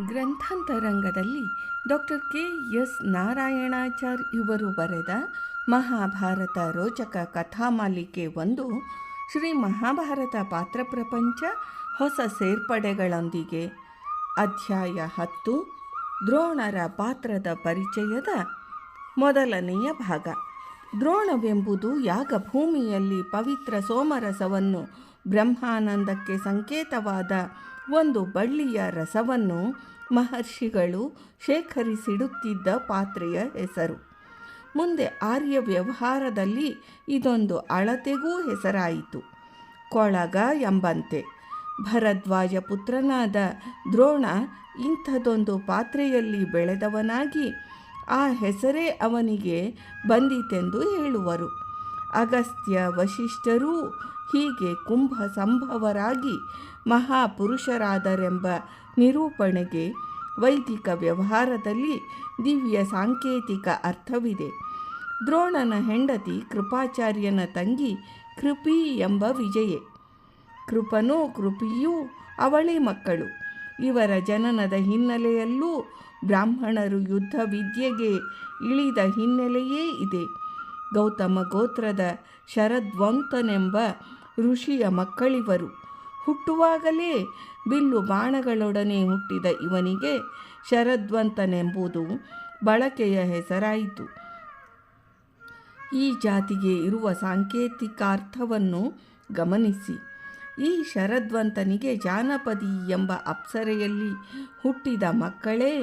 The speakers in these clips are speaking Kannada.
ಗ್ರಂಥಾಂತರಂಗದಲ್ಲಿ ಡಾಕ್ಟರ್ ಕೆ.ಎಸ್. ನಾರಾಯಣಾಚಾರ್ ಇವರು ಬರೆದ ಮಹಾಭಾರತ ರೋಚಕ ಕಥಾಮಾಲಿಕೆ 1 ಶ್ರೀ ಮಹಾಭಾರತ ಪಾತ್ರ ಪ್ರಪಂಚ ಹೊಸ ಸೇರ್ಪಡೆಗಳೊಂದಿಗೆ ಅಧ್ಯಾಯ 10 ದ್ರೋಣರ ಪಾತ್ರದ ಪರಿಚಯದ ಮೊದಲನೆಯ ಭಾಗ. ದ್ರೋಣವೆಂಬುದು ಯಾಗಭೂಮಿಯಲ್ಲಿ ಪವಿತ್ರ ಸೋಮರಸವನ್ನು ಬ್ರಹ್ಮಾನಂದಕ್ಕೆ ಸಂಕೇತವಾದ ಒಂದು ಬಳ್ಳಿಯ ರಸವನ್ನು ಮಹರ್ಷಿಗಳು ಶೇಖರಿಸಿಡುತ್ತಿದ್ದ ಪಾತ್ರೆಯ ಹೆಸರು. ಮುಂದೆ ಆರ್ಯ ವ್ಯವಹಾರದಲ್ಲಿ ಇದೊಂದು ಅಳತೆಗೂ ಹೆಸರಾಯಿತು. ಕೊಳಗ ಎಂಬಂತೆ ಭರದ್ವಾಜ ಪುತ್ರನಾದ ದ್ರೋಣ ಇಂಥದೊಂದು ಪಾತ್ರೆಯಲ್ಲಿ ಬೆಳೆದವನಾಗಿ ಆ ಹೆಸರೇ ಅವನಿಗೆ ಬಂದಿತೆಂದು ಹೇಳುವರು. ಅಗಸ್ತ್ಯ ವಶಿಷ್ಠರೂ ಹೀಗೆ ಕುಂಭ ಸಂಭವರಾಗಿ ಮಹಾಪುರುಷರಾದರೆಂಬ ನಿರೂಪಣೆಗೆ ವೈದಿಕ ವ್ಯವಹಾರದಲ್ಲಿ ದಿವ್ಯ ಸಾಂಕೇತಿಕ ಅರ್ಥವಿದೆ. ದ್ರೋಣನ ಹೆಂಡತಿ ಕೃಪಾಚಾರ್ಯನ ತಂಗಿ ಕೃಪಿ ಎಂಬ ವಿಜಯೆ. ಕೃಪನೂ ಕೃಪಿಯೂ ಅವಳಿ ಮಕ್ಕಳು. ಇವರ ಜನನದ ಹಿನ್ನೆಲೆಯಲ್ಲೂ ಬ್ರಾಹ್ಮಣರು ಯುದ್ಧ ವಿದ್ಯೆಗೆ ಇಳಿದ ಹಿನ್ನೆಲೆಯೇ ಇದೆ. ಗೌತಮ ಗೋತ್ರದ ಶರದ್ವಂತನೆಂಬ ಋಷಿಯ ಮಕ್ಕಳಿವರು. ಹುಟ್ಟುವಾಗಲೇ ಬಿಲ್ಲು ಬಾಣಗಳೊಡನೆ ಹುಟ್ಟಿದ ಇವನಿಗೆ ಶರದ್ವಂತನೆಂಬುದು ಬಳಕೆಯ ಹೆಸರಾಯಿತು. ಈ ಜಾತಿಗೆ ಇರುವ ಸಾಂಕೇತಿಕಾರ್ಥವನ್ನು ಗಮನಿಸಿ. ಈ ಶರದ್ವಂತನಿಗೆ ಜಾನಪದಿ ಎಂಬ ಅಪ್ಸರೆಯಲ್ಲಿ ಹುಟ್ಟಿದ ಮಕ್ಕಳೇ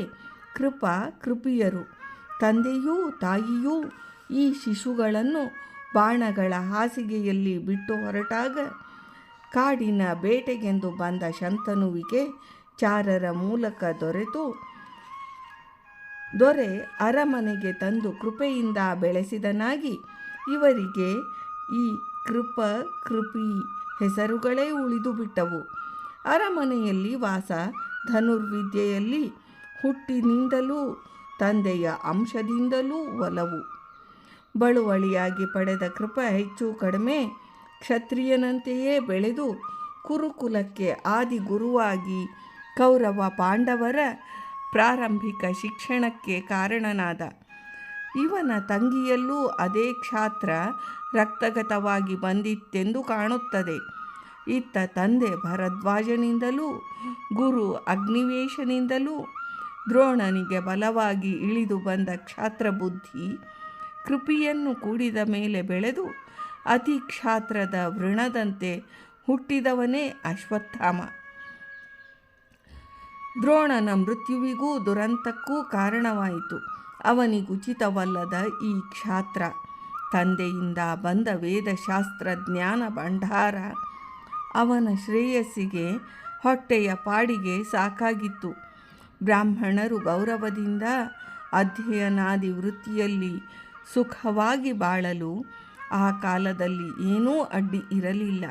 ಕೃಪಾ ಕೃಪಿಯರು. ತಂದೆಯೂ ತಾಯಿಯೂ ಈ ಶಿಶುಗಳನ್ನು ಬಾಣಗಳ ಹಾಸಿಗೆಯಲ್ಲಿ ಬಿಟ್ಟು ಹೊರಟಾಗ ಕಾಡಿನ ಬೇಟೆಗೆಂದು ಬಂದ ಶಂತನುವಿಗೆ ಚಾರರ ಮೂಲಕ ದೊರೆ ಅರಮನೆಗೆ ತಂದು ಕೃಪೆಯಿಂದ ಬೆಳೆಸಿದನಾಗಿ ಇವರಿಗೆ ಈ ಕೃಪ ಕೃಪಿ ಹೆಸರುಗಳೇ ಉಳಿದು ಬಿಟ್ಟವು. ಅರಮನೆಯಲ್ಲಿ ವಾಸ, ಧನುರ್ವಿದ್ಯೆಯಲ್ಲಿ ಹುಟ್ಟಿನಿಂದಲೂ ತಂದೆಯ ಅಂಶದಿಂದಲೂ ಒಲವು. ಬಳುವಳಿಯಾಗಿ ಪಡೆದ ಕೃಪ ಹೆಚ್ಚು ಕಡಿಮೆ ಕ್ಷತ್ರಿಯನಂತೆಯೇ ಬೆಳೆದು ಕುರುಕುಲಕ್ಕೆ ಆದಿಗುರುವಾಗಿ ಕೌರವ ಪಾಂಡವರ ಪ್ರಾರಂಭಿಕ ಶಿಕ್ಷಣಕ್ಕೆ ಕಾರಣನಾದ. ಇವನ ತಂಗಿಯಲ್ಲೂ ಅದೇ ಕ್ಷಾತ್ರ ರಕ್ತಗತವಾಗಿ ಬಂದಿತ್ತೆಂದು ಕಾಣುತ್ತದೆ. ಇತ್ತ ತಂದೆ ಭರದ್ವಾಜನಿಂದಲೂ ಗುರು ಅಗ್ನಿವೇಶನಿಂದಲೂ ದ್ರೋಣನಿಗೆ ಬಲವಾಗಿ ಇಳಿದು ಬಂದ ಕ್ಷಾತ್ರ ಬುದ್ಧಿ ಕೃಪಿಯನ್ನು ಕೂಡಿದ ಮೇಲೆ ಬೆಳೆದು ಅತಿ ಕ್ಷಾತ್ರದ ವೃಣದಂತೆ ಹುಟ್ಟಿದವನೇ ಅಶ್ವತ್ಥಾಮ. ದ್ರೋಣನ ಮೃತ್ಯುವಿಗೂ ದುರಂತಕ್ಕೂ ಕಾರಣವಾಯಿತು ಅವನಿಗುಚಿತವಲ್ಲದ ಈ ಕ್ಷಾತ್ರ. ತಂದೆಯಿಂದ ಬಂದ ವೇದಶಾಸ್ತ್ರ ಜ್ಞಾನ ಭಂಡಾರ ಅವನ ಶ್ರೇಯಸ್ಸಿಗೆ ಹೊಟ್ಟೆಯ ಪಾಡಿಗೆ ಸಾಕಾಗಿತ್ತು. ಬ್ರಾಹ್ಮಣರು ಗೌರವದಿಂದ ಅಧ್ಯಯನಾದಿ ವೃತ್ತಿಯಲ್ಲಿ ಸುಖವಾಗಿ ಬಾಳಲು ಆ ಕಾಲದಲ್ಲಿ ಏನೂ ಅಡ್ಡಿ ಇರಲಿಲ್ಲ.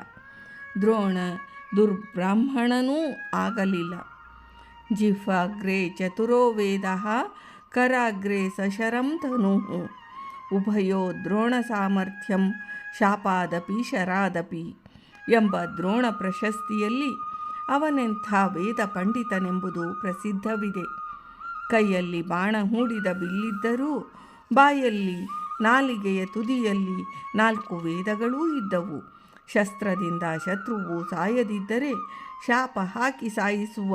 ದ್ರೋಣ ದುರ್ಬ್ರಾಹ್ಮಣನೂ ಆಗಲಿಲ್ಲ. ಜಿಹ್ವಾಗ್ರೇ ಚತುರೋ ವೇದ ಕರಾಗ್ರೇ ಸಶರಂ ಧನು ಉಭಯೋ ದ್ರೋಣ ಸಾಮರ್ಥ್ಯಂ ಶಾಪಾದಪಿ ಶರಾದಪಿ ಎಂಬ ದ್ರೋಣ ಪ್ರಶಸ್ತಿಯಲ್ಲಿ ಅವನೆಂಥ ವೇದ ಪಂಡಿತನೆಂಬುದು ಪ್ರಸಿದ್ಧವಿದೆ. ಕೈಯಲ್ಲಿ ಬಾಣ ಹೂಡಿದ ಬಿಲ್ಲಿದ್ದರೂ ಬಾಯಲ್ಲಿ ನಾಲಿಗೆಯ ತುದಿಯಲ್ಲಿ 4 ವೇದಗಳೂ ಇದ್ದವು. ಶಸ್ತ್ರದಿಂದ ಶತ್ರುವು ಸಾಯದಿದ್ದರೆ ಶಾಪ ಹಾಕಿ ಸಾಯಿಸುವ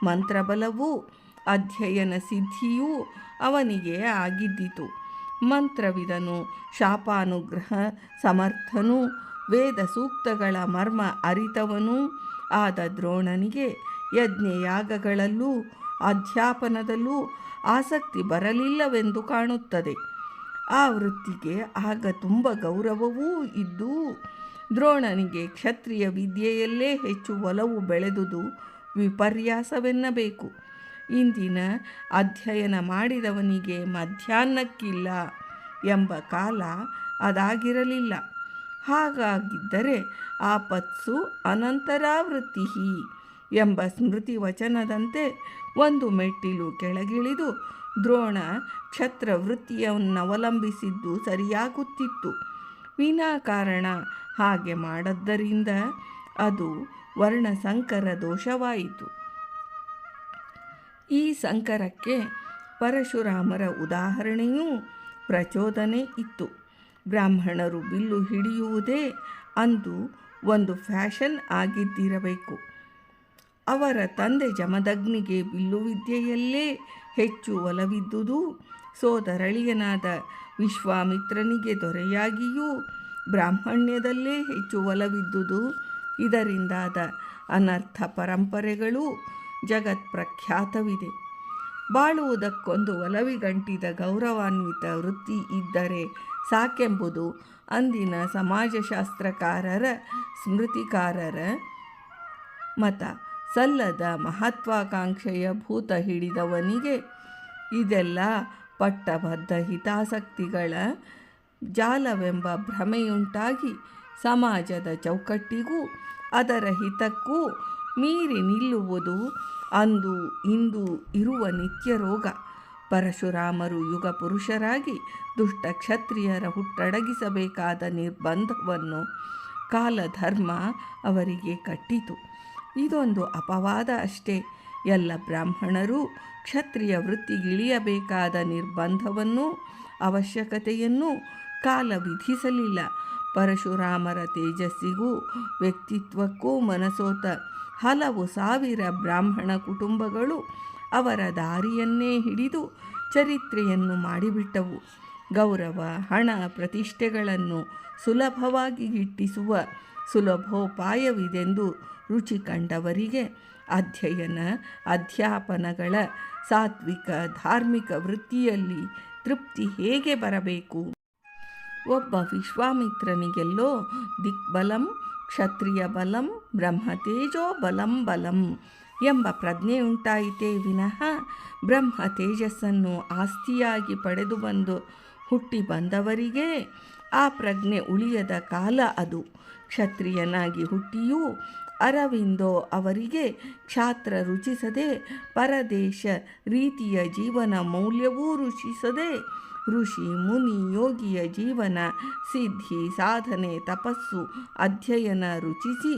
ಮಂತ್ರಬಲವೂ ಅಧ್ಯಯನ ಸಿದ್ಧಿಯೂ ಅವನಿಗೆ ಆಗಿದ್ದಿತು. ಮಂತ್ರವಿದನು, ಶಾಪಾನುಗ್ರಹ ಸಮರ್ಥನೂ ವೇದ ಸೂಕ್ತಗಳ ಮರ್ಮ ಅರಿತವನೂ ಆದ ದ್ರೋಣನಿಗೆ ಯಜ್ಞಯಾಗಗಳಲ್ಲೂ ಅಧ್ಯಾಪನದಲ್ಲೂ ಆಸಕ್ತಿ ಬರಲಿಲ್ಲವೆಂದು ಕಾಣುತ್ತದೆ. ಆ ವೃತ್ತಿಗೆ ಆಗ ತುಂಬ ಗೌರವವೂ ಇದ್ದು ದ್ರೋಣನಿಗೆ ಕ್ಷತ್ರಿಯ ವಿದ್ಯೆಯಲ್ಲೇ ಹೆಚ್ಚು ಒಲವು ಬೆಳೆದುದು ವಿಪರ್ಯಾಸವೆನ್ನಬೇಕು. ಇಂದಿನ ಅಧ್ಯಯನ ಮಾಡಿದವನಿಗೆ ಮಧ್ಯಾಹ್ನಕ್ಕಿಲ್ಲ ಎಂಬ ಕಾಲ ಅದಾಗಿರಲಿಲ್ಲ. ಹಾಗಾಗಿದ್ದರೆ ಆಪತ್ಸು ಅನಂತರಾವೃತ್ತಿ ಎಂಬ ಸ್ಮೃತಿ ವಚನದಂತೆ ಒಂದು ಮೆಟ್ಟಿಲು ಕೆಳಗಿಳಿದು ದ್ರೋಣ ಕ್ಷತ್ರವೃತ್ತಿಯನ್ನವಲಂಬಿಸಿದ್ದು ಸರಿಯಾಗುತ್ತಿತ್ತು. ವಿನಾಕಾರಣ ಹಾಗೆ ಮಾಡದ್ದರಿಂದ ಅದು ವರ್ಣಸಂಕರ ದೋಷವಾಯಿತು. ಈ ಸಂಕರಕ್ಕೆ ಪರಶುರಾಮರ ಉದಾಹರಣೆಯೂ ಪ್ರಚೋದನೆ ಇತ್ತು. ಬ್ರಾಹ್ಮಣರು ಬಿಲ್ಲು ಹಿಡಿಯುವುದೇ ಅಂದು ಒಂದು ಫ್ಯಾಷನ್ ಆಗಿದ್ದಿರಬೇಕು. ಅವರ ತಂದೆ ಜಮದಗ್ನಿಗೆ ಬಿಲ್ಲುವಿದ್ಯೆಯಲ್ಲೇ ಹೆಚ್ಚು ಒಲವಿದ್ದುದು, ಸೋದರಳಿಯನಾದ ವಿಶ್ವಾಮಿತ್ರನಿಗೆ ದೊರೆಯಾಗಿಯೂ ಬ್ರಾಹ್ಮಣ್ಯದಲ್ಲೇ ಹೆಚ್ಚು ಒಲವಿದ್ದುದು. ಇದರಿಂದಾದ ಅನರ್ಥ ಪರಂಪರೆಗಳು ಜಗತ್ಪ್ರಖ್ಯಾತವಿದೆ. ಬಾಳುವುದಕ್ಕೊಂದು ಒಲವಿಗಂಟಿದ ಗೌರವಾನ್ವಿತ ವೃತ್ತಿ ಇದ್ದರೆ ಸಾಕೆಂಬುದು ಅಂದಿನ ಸಮಾಜಶಾಸ್ತ್ರಕಾರರ ಸ್ಮೃತಿಕಾರರ ಮತ. ಸಲ್ಲದ ಮಹತ್ವಾಕಾಂಕ್ಷೆಯ ಭೂತ ಹಿಡಿದವನಿಗೆ ಇದೆಲ್ಲ ಪಟ್ಟಬದ್ಧ ಹಿತಾಸಕ್ತಿಗಳ ಜಾಲವೆಂಬ ಭ್ರಮೆಯುಂಟಾಗಿ ಸಮಾಜದ ಚೌಕಟ್ಟಿಗೂ ಅದರ ಹಿತಕ್ಕೂ ಮೀರಿ ನಿಲ್ಲುವುದು ಅಂದು ಇಂದು ಇರುವ ನಿತ್ಯ ರೋಗ. ಪರಶುರಾಮರು ಯುಗ ಪುರುಷರಾಗಿ ದುಷ್ಟ ಕ್ಷತ್ರಿಯರ ಹುಟ್ಟಡಗಿಸಬೇಕಾದ ನಿರ್ಬಂಧವನ್ನು ಕಾಲಧರ್ಮ ಅವರಿಗೆ ಕಟ್ಟಿತು. ಇದೊಂದು ಅಪವಾದ ಅಷ್ಟೇ. ಎಲ್ಲ ಬ್ರಾಹ್ಮಣರು ಕ್ಷತ್ರಿಯ ವೃತ್ತಿಗಿಳಿಯಬೇಕಾದ ನಿರ್ಬಂಧವನ್ನು ಅವಶ್ಯಕತೆಯನ್ನು ಕಾಲ ವಿಧಿಸಲಿಲ್ಲ. ಪರಶುರಾಮರ ತೇಜಸ್ಸಿಗೂ ವ್ಯಕ್ತಿತ್ವಕ್ಕೂ ಮನಸೋತ ಹಲವು ಸಾವಿರ ಬ್ರಾಹ್ಮಣ ಕುಟುಂಬಗಳು ಅವರ ದಾರಿಯನ್ನೇ ಹಿಡಿದು ಚರಿತ್ರೆಯನ್ನು ಮಾಡಿಬಿಟ್ಟವು. ಗೌರವ, ಹಣ, ಪ್ರತಿಷ್ಠೆಗಳನ್ನು ಸುಲಭವಾಗಿ ಗಿಟ್ಟಿಸುವ ಸುಲಭೋಪಾಯವಿದೆಂದು ರುಚಿ ಕಂಡವರಿಗೆ ಅಧ್ಯಯನ, ಅಧ್ಯಾಪನಗಳ ಸಾತ್ವಿಕ ಧಾರ್ಮಿಕ ವೃತ್ತಿಯಲ್ಲಿ ತೃಪ್ತಿ ಹೇಗೆ ಬರಬೇಕು? ಒಬ್ಬ ವಿಶ್ವಾಮಿತ್ರನಿಗೆಲ್ಲೋ ದಿಕ್ಬಲಂ ಕ್ಷತ್ರಿಯ ಬಲಂ ಬ್ರಹ್ಮತೇಜೋ ಬಲಂ ಬಲಂ ಎಂಬ ಪ್ರಜ್ಞೆಯುಂಟಾಯಿತೇ ವಿನಃ ಬ್ರಹ್ಮ ತೇಜಸ್ಸನ್ನು ಆಸ್ತಿಯಾಗಿ ಪಡೆದು ಹುಟ್ಟಿ ಬಂದವರಿಗೆ ಆ ಪ್ರಜ್ಞೆ ಉಳಿಯದ ಕಾಲ ಅದು. ಕ್ಷತ್ರಿಯನಾಗಿ ಹುಟ್ಟಿಯೂ ಅರವಿಂದೋ ಅವರಿಗೆ ಕ್ಷಾತ್ರ ರುಚಿಸದೆ, ಪರದೇಶ ರೀತಿಯ ಜೀವನ ಮೌಲ್ಯವೂ ರುಚಿಸದೆ, ಋಷಿ ಮುನಿ ಯೋಗಿಯ ಜೀವನ ಸಿದ್ಧಿ ಸಾಧನೆ ತಪಸ್ಸು ಅಧ್ಯಯನ ರುಚಿಸಿ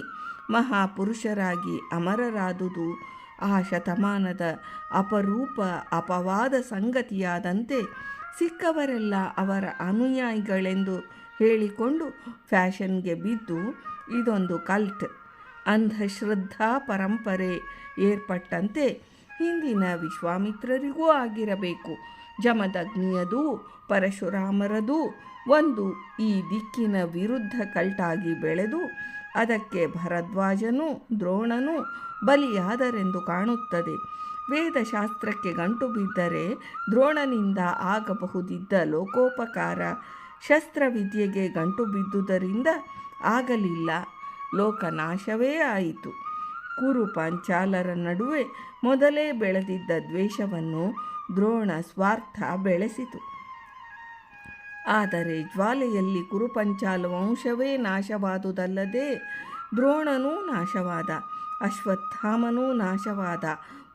ಮಹಾಪುರುಷರಾಗಿ ಅಮರರಾದುದು ಆ ಶತಮಾನದ ಅಪರೂಪ ಅಪವಾದ ಸಂಗತಿಯಾದಂತೆ ಸಿಕ್ಕವರೆಲ್ಲ ಅವರ ಅನುಯಾಯಿಗಳೆಂದು ಹೇಳಿಕೊಂಡು ಫ್ಯಾಷನ್ಗೆ ಬಿದ್ದು ಇದೊಂದು ಕಲ್ಟ್, ಅಂಧಶ್ರದ್ಧಾ ಪರಂಪರೆ ಏರ್ಪಟ್ಟಂತೆ ಹಿಂದಿನ ವಿಶ್ವಾಮಿತ್ರರಿಗೂ ಆಗಿರಬೇಕು. ಜಮದಗ್ನಿಯದು ಪರಶುರಾಮರದು ಒಂದು ಈ ದಿಕ್ಕಿನ ವಿರುದ್ಧ ಕಲ್ಟಾಗಿ ಬೆಳೆದು ಅದಕ್ಕೆ ಭರದ್ವಾಜನೂ ದ್ರೋಣನೂ ಬಲಿಯಾದರೆಂದು ಕಾಣುತ್ತದೆ. ವೇದಶಾಸ್ತ್ರಕ್ಕೆ ಗಂಟು ಬಿದ್ದರೆ ದ್ರೋಣನಿಂದ ಆಗಬಹುದಿದ್ದ ಲೋಕೋಪಕಾರ ಶಸ್ತ್ರವಿದ್ಯೆಗೆ ಗಂಟು ಬಿದ್ದುದರಿಂದ ಆಗಲಿಲ್ಲ, ಲೋಕನಾಶವೇ ಆಯಿತು. ಕುರು ಪಾಂಚಾಲರ ನಡುವೆ ಮೊದಲೇ ಬೆಳೆದಿದ್ದ ದ್ವೇಷವನ್ನು ದ್ರೋಣ ಸ್ವಾರ್ಥ ಬೆಳೆಸಿತು. ಆದರೆ ಜ್ವಾಲೆಯಲ್ಲಿ ಕುರುಪಂಚಾಲ ವಂಶವೇ ನಾಶವಾದುದಲ್ಲದೆ ದ್ರೋಣನೂ ನಾಶವಾದ, ಅಶ್ವತ್ಥಾಮನೂ ನಾಶವಾದ.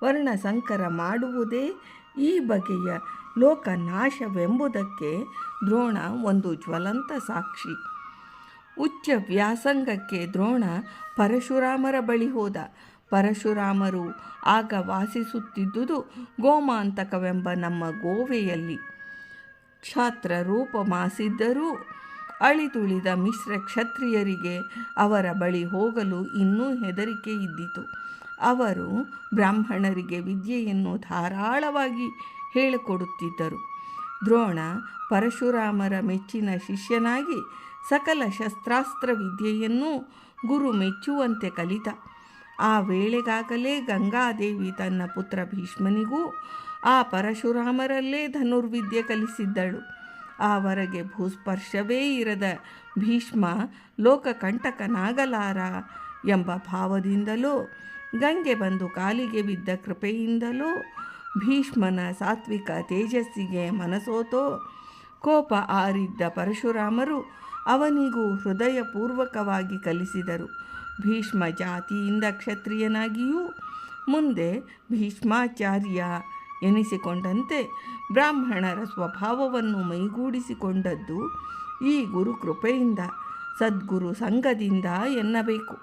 ವರ್ಣಸಂಕರ ಮಾಡುವುದೇ ಈ ಬಗೆಯ ಲೋಕನಾಶವೆಂಬುದಕ್ಕೆ ದ್ರೋಣ ಒಂದು ಜ್ವಲಂತ ಸಾಕ್ಷಿ. ಉಚ್ಚ ವ್ಯಾಸಂಗಕ್ಕೆ ದ್ರೋಣ ಪರಶುರಾಮರ ಬಳಿ ಹೋದ. ಪರಶುರಾಮರು ಆಗ ವಾಸಿಸುತ್ತಿದ್ದುದು ಗೋಮಾಂತಕವೆಂಬ ನಮ್ಮ ಗೋವೆಯಲ್ಲಿ. ಕ್ಷಾತ್ರ ರೂಪ ಮಾಸಿದ್ದರೂ ಅಳಿದುಳಿದ ಮಿಶ್ರ ಕ್ಷತ್ರಿಯರಿಗೆ ಅವರ ಬಳಿ ಹೋಗಲು ಇನ್ನೂ ಹೆದರಿಕೆ ಇದ್ದಿತು. ಅವರು ಬ್ರಾಹ್ಮಣರಿಗೆ ವಿದ್ಯೆಯನ್ನು ಧಾರಾಳವಾಗಿ ಹೇಳಿಕೊಡುತ್ತಿದ್ದರು. ದ್ರೋಣ ಪರಶುರಾಮರ ಮೆಚ್ಚಿನ ಶಿಷ್ಯನಾಗಿ ಸಕಲ ಶಸ್ತ್ರಾಸ್ತ್ರ ವಿದ್ಯೆಯನ್ನು ಗುರು ಮೆಚ್ಚುವಂತೆ ಕಲಿತ. ಆ ವೇಳೆಗಾಗಲೇ ಗಂಗಾದೇವಿ ತನ್ನ ಪುತ್ರ ಭೀಷ್ಮನಿಗೂ ಆ ಪರಶುರಾಮರಲ್ಲೇ ಧನುರ್ವಿದ್ಯೆ ಕಲಿಸಿದ್ದಳು. ಆವರೆಗೆ ಭೂಸ್ಪರ್ಶವೇ ಇರದ ಭೀಷ್ಮ ಲೋಕಕಂಟಕನಾಗಲಾರ ಎಂಬ ಭಾವದಿಂದಲೋ ಗಂಗೆ ಬಂದು ಕಾಲಿಗೆ ಬಿದ್ದ ಕೃಪೆಯಿಂದಲೋ ಭೀಷ್ಮನ ಸಾತ್ವಿಕ ತೇಜಸ್ಸಿಗೆ ಮನಸೋತೋ ಕೋಪ ಆರಿದ್ದ ಪರಶುರಾಮರು ಅವನಿಗೂ ಹೃದಯಪೂರ್ವಕವಾಗಿ ಕಲಿಸಿದರು. ಭೀಷ್ಮ ಜಾತಿಯಿಂದ ಕ್ಷತ್ರಿಯನಾಗಿಯೂ ಮುಂದೆ ಭೀಷ್ಮಾಚಾರ್ಯ ಎನಿಸಿಕೊಂಡಂತೆ ಬ್ರಾಹ್ಮಣರ ಸ್ವಭಾವವನ್ನು ಮೈಗೂಡಿಸಿಕೊಂಡದ್ದು ಈ ಗುರು ಕೃಪೆಯಿಂದ, ಸದ್ಗುರು ಸಂಘದಿಂದ ಎನ್ನಬೇಕು.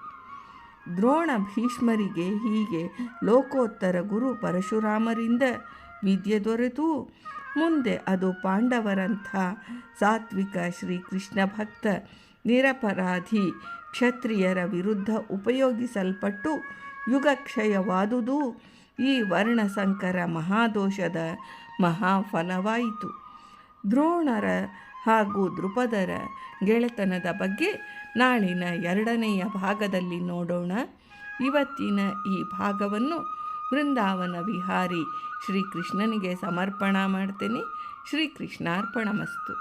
ದ್ರೋಣ ಭೀಷ್ಮರಿಗೆ ಹೀಗೆ ಲೋಕೋತ್ತರ ಗುರು ಪರಶುರಾಮರಿಂದ ವಿದ್ಯೆ ದೊರೆತು ಮುಂದೆ ಅದು ಪಾಂಡವರಂಥ ಸಾತ್ವಿಕ ಶ್ರೀಕೃಷ್ಣ ಭಕ್ತ ನಿರಪರಾಧಿ ಕ್ಷತ್ರಿಯರ ವಿರುದ್ಧ ಉಪಯೋಗಿಸಲ್ಪಟ್ಟು ಯುಗಕ್ಷಯವಾದುದು ಈ ವರ್ಣಸಂಕರ ಮಹಾದೋಷದ ಮಹಾಫಲವಾಯಿತು. ದ್ರೋಣರ ಹಾಗೂ ದೃಪದರ ಗೆಳೆತನದ ಬಗ್ಗೆ ನಾಳಿನ 2ನೆಯ ಭಾಗದಲ್ಲಿ ನೋಡೋಣ. ಇವತ್ತಿನ ಈ ಭಾಗವನ್ನು ವೃಂದಾವನ ವಿಹಾರಿ ಶ್ರೀಕೃಷ್ಣನಿಗೆ ಸಮರ್ಪಣಾ ಮಾಡ್ತೇನೆ. ಶ್ರೀಕೃಷ್ಣಾರ್ಪಣಮಸ್ತು.